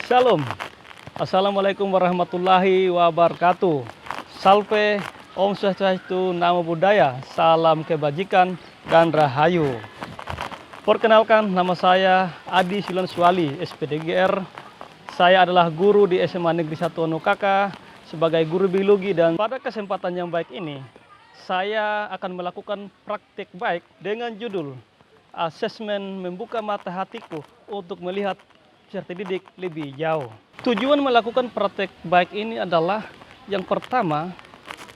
Shalom. Assalamualaikum warahmatullahi wabarakatuh. Salve, Om Swastiastu, Namo Buddhaya, salam kebajikan dan rahayu. Perkenalkan, nama saya Adi Sulanswali, SPDGR. Saya adalah guru di SMA Negeri 1 Wonokaka sebagai guru biologi, dan pada kesempatan yang baik ini saya akan melakukan praktik baik dengan judul Asesmen Membuka Mata Hatiku untuk melihat peserta didik lebih jauh. Tujuan melakukan praktek baik ini adalah yang pertama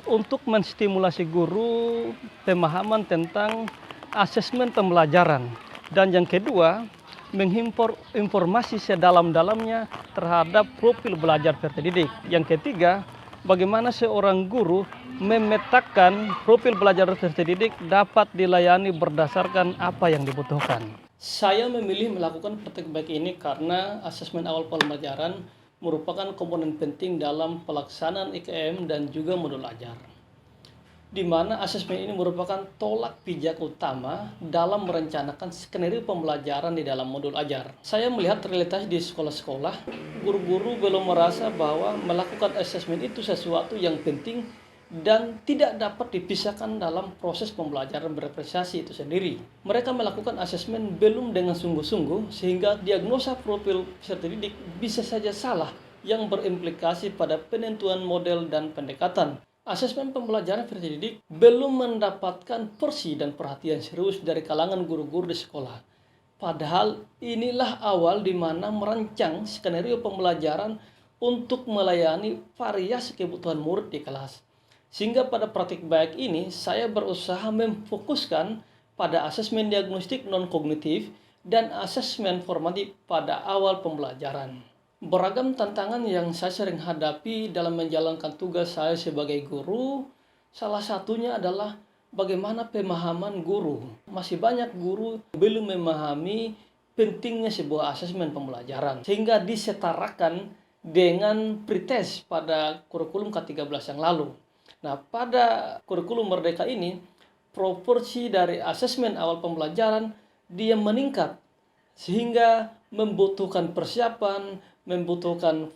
untuk menstimulasi guru pemahaman tentang asesmen pembelajaran, dan yang kedua menghimpun informasi sedalam-dalamnya terhadap profil belajar peserta didik. Yang ketiga, bagaimana seorang guru memetakan profil belajar peserta didik dapat dilayani berdasarkan apa yang dibutuhkan. Saya memilih melakukan praktek baik ini karena asesmen awal pembelajaran merupakan komponen penting dalam pelaksanaan IKM dan juga modul ajar, di mana asesmen ini merupakan tolak pijak utama dalam merencanakan skenario pembelajaran di dalam modul ajar. Saya melihat realitas di sekolah-sekolah, guru-guru belum merasa bahwa melakukan asesmen itu sesuatu yang penting dan tidak dapat dipisahkan dalam proses pembelajaran berprestasi itu sendiri. Mereka melakukan asesmen belum dengan sungguh-sungguh, sehingga diagnosa profil peserta didik bisa saja salah yang berimplikasi pada penentuan model dan pendekatan. Asesmen pembelajaran peserta didik belum mendapatkan porsi dan perhatian serius dari kalangan guru-guru di sekolah. Padahal inilah awal di mana merancang skenario pembelajaran untuk melayani variasi kebutuhan murid di kelas. Sehingga pada praktik baik ini saya berusaha memfokuskan pada asesmen diagnostik non-kognitif dan asesmen formatif pada awal pembelajaran. Beragam tantangan yang saya sering hadapi dalam menjalankan tugas saya sebagai guru, salah satunya adalah bagaimana pemahaman guru. Masih banyak guru belum memahami pentingnya sebuah asesmen pembelajaran, sehingga disetarakan dengan pretest pada kurikulum K13 yang lalu. Nah, pada kurikulum Merdeka ini, proporsi dari asesmen awal pembelajaran dia meningkat, sehingga membutuhkan persiapan, membutuhkan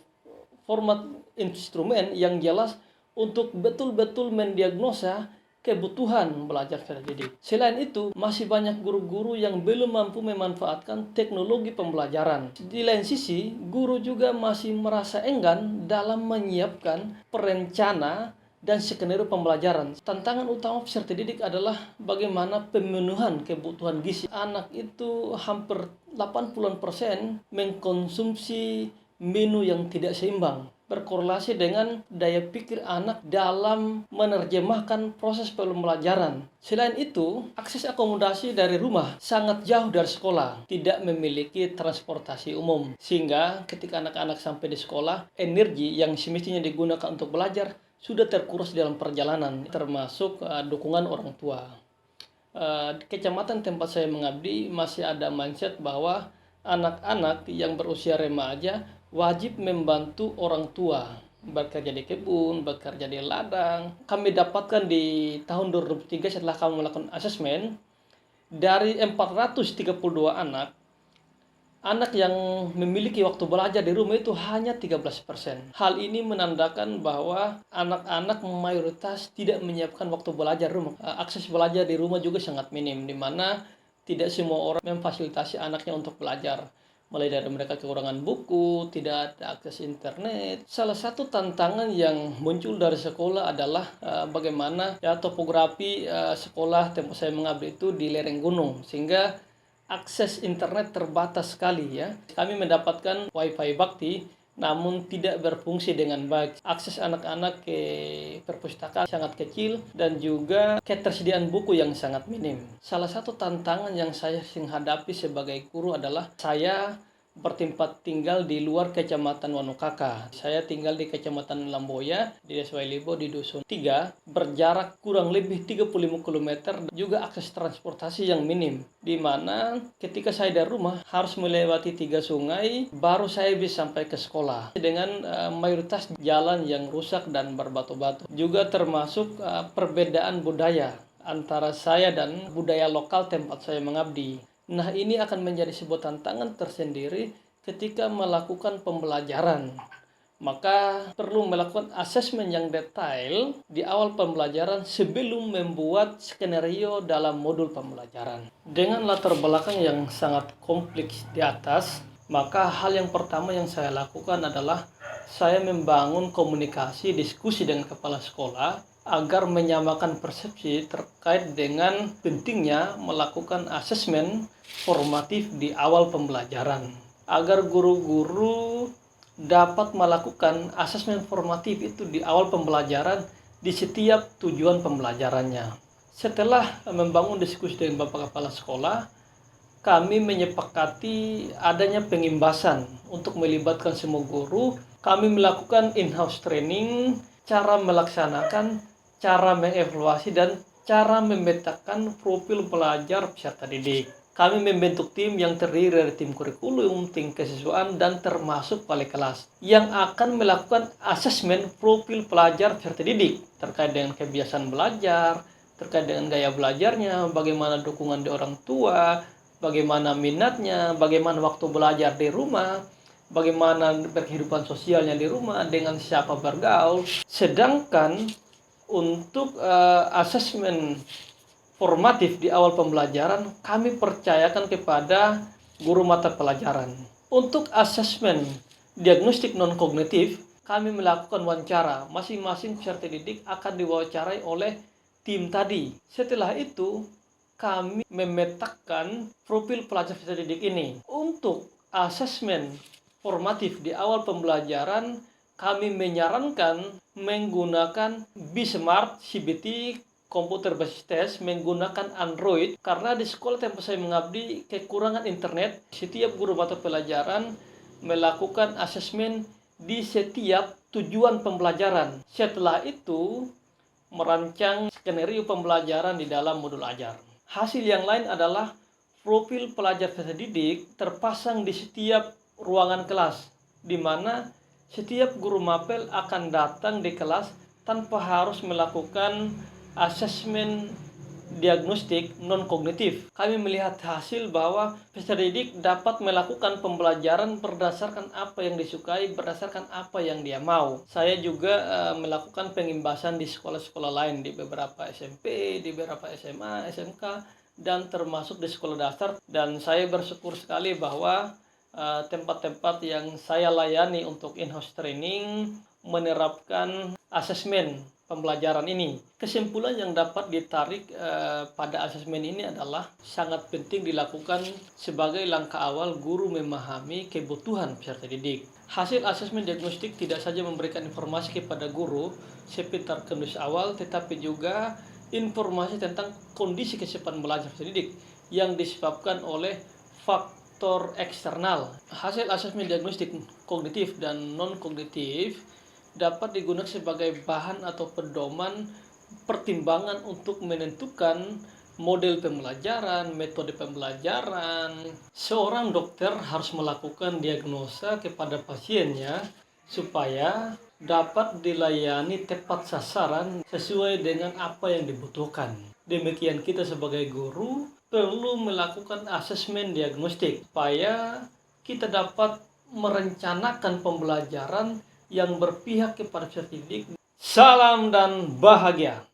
format instrumen yang jelas untuk betul-betul mendiagnosa kebutuhan belajar peserta didik. Selain itu, masih banyak guru-guru yang belum mampu memanfaatkan teknologi pembelajaran. Di lain sisi, guru juga masih merasa enggan dalam menyiapkan perencana dan skenario pembelajaran. Tantangan utama peserta didik adalah bagaimana pemenuhan kebutuhan gizi. Anak itu hampir 80% mengkonsumsi menu yang tidak seimbang, berkorelasi dengan daya pikir anak dalam menerjemahkan proses pembelajaran. Selain itu, akses akomodasi dari rumah sangat jauh dari sekolah, tidak memiliki transportasi umum, sehingga ketika anak-anak sampai di sekolah, energi yang semestinya digunakan untuk belajar sudah terkuras dalam perjalanan, termasuk dukungan orang tua. Di kecamatan tempat saya mengabdi masih ada mindset bahwa anak-anak yang berusia remaja wajib membantu orang tua bekerja di kebun, bekerja di ladang. Kami dapatkan di tahun 2003 setelah kami melakukan asesmen, dari 432 anak yang memiliki waktu belajar di rumah itu hanya 13%. Hal ini menandakan bahwa anak-anak mayoritas tidak menyiapkan waktu belajar di rumah. Akses belajar di rumah juga sangat minim, di mana tidak semua orang memfasilitasi anaknya untuk belajar. Mulai dari mereka kekurangan buku, tidak ada akses internet. Salah satu tantangan yang muncul dari sekolah adalah bagaimana topografi sekolah tempat saya mengabdi itu di lereng gunung, sehingga akses internet terbatas sekali ya. Kami mendapatkan wifi bakti namun tidak berfungsi dengan baik. Akses anak-anak ke perpustakaan sangat kecil dan juga ketersediaan buku yang sangat minim. Salah satu tantangan yang saya sering hadapi sebagai guru adalah saya bertempat tinggal di luar Kecamatan Wonokaka. Saya tinggal di Kecamatan Lamboya, di Desa Wailibo, di Dusun 3, berjarak kurang lebih 35 km, juga akses transportasi yang minim, di mana ketika saya dari rumah harus melewati 3 sungai, baru saya bisa sampai ke sekolah, dengan mayoritas jalan yang rusak dan berbatu-batu. Juga termasuk perbedaan budaya antara saya dan budaya lokal tempat saya mengabdi. Nah, ini akan menjadi sebuah tantangan tersendiri ketika melakukan pembelajaran, maka perlu melakukan asesmen yang detail di awal pembelajaran sebelum membuat skenario dalam modul pembelajaran. Dengan latar belakang yang sangat kompleks di atas, maka hal yang pertama yang saya lakukan adalah saya membangun komunikasi diskusi dengan kepala sekolah agar menyamakan persepsi terkait dengan pentingnya melakukan asesmen formatif di awal pembelajaran, agar guru-guru dapat melakukan asesmen formatif itu di awal pembelajaran di setiap tujuan pembelajarannya. Setelah membangun diskusi dengan Bapak Kepala Sekolah, kami menyepakati adanya pengimbasan untuk melibatkan semua guru. Kami melakukan in-house training, cara melaksanakan, cara mengevaluasi, dan cara memetakan profil pelajar peserta didik. Kami membentuk tim yang terdiri dari tim kurikulum, tim kesiswaan, dan termasuk wali kelas yang akan melakukan asesmen profil pelajar peserta didik terkait dengan kebiasaan belajar, terkait dengan gaya belajarnya, bagaimana dukungan dari orang tua, bagaimana minatnya, bagaimana waktu belajar di rumah, bagaimana berkehidupan sosialnya di rumah, dengan siapa bergaul. Sedangkan untuk asesmen formatif di awal pembelajaran, kami percayakan kepada guru mata pelajaran. Untuk asesmen diagnostik non-kognitif, kami melakukan wawancara. Masing-masing peserta didik akan diwawancarai oleh tim tadi. Setelah itu, kami memetakan profil pelajar peserta didik ini. Untuk asesmen formatif di awal pembelajaran, kami menyarankan menggunakan B-Smart CBT komputer basis test menggunakan Android, karena di sekolah tempat saya mengabdi kekurangan internet. Setiap guru mata pelajaran melakukan asesmen di setiap tujuan pembelajaran. Setelah itu merancang skenario pembelajaran di dalam modul ajar. Hasil yang lain adalah profil pelajar peserta didik terpasang di setiap ruangan kelas, di mana setiap guru mapel akan datang di kelas tanpa harus melakukan asesmen diagnostik non-kognitif. Kami melihat hasil bahwa peserta didik dapat melakukan pembelajaran berdasarkan apa yang disukai, berdasarkan apa yang dia mau. Saya juga melakukan pengimbasan di sekolah-sekolah lain, di beberapa SMP, di beberapa SMA, SMK, dan termasuk di sekolah dasar. Dan saya bersyukur sekali bahwa tempat-tempat yang saya layani untuk in-house training menerapkan asesmen pembelajaran ini. Kesimpulan yang dapat ditarik pada asesmen ini adalah sangat penting dilakukan sebagai langkah awal guru memahami kebutuhan peserta didik. Hasil asesmen diagnostik tidak saja memberikan informasi kepada guru seputar kondisi awal, tetapi juga informasi tentang kondisi kesiapan belajar peserta didik yang disebabkan oleh faktor eksternal. Hasil asesmen diagnostik kognitif dan non-kognitif dapat digunakan sebagai bahan atau pedoman pertimbangan untuk menentukan model pembelajaran, metode pembelajaran. Seorang dokter harus melakukan diagnosa kepada pasiennya supaya dapat dilayani tepat sasaran sesuai dengan apa yang dibutuhkan. Demikian kita sebagai guru perlu melakukan asesmen diagnostik supaya kita dapat merencanakan pembelajaran yang berpihak kepada peserta didik. Salam dan bahagia.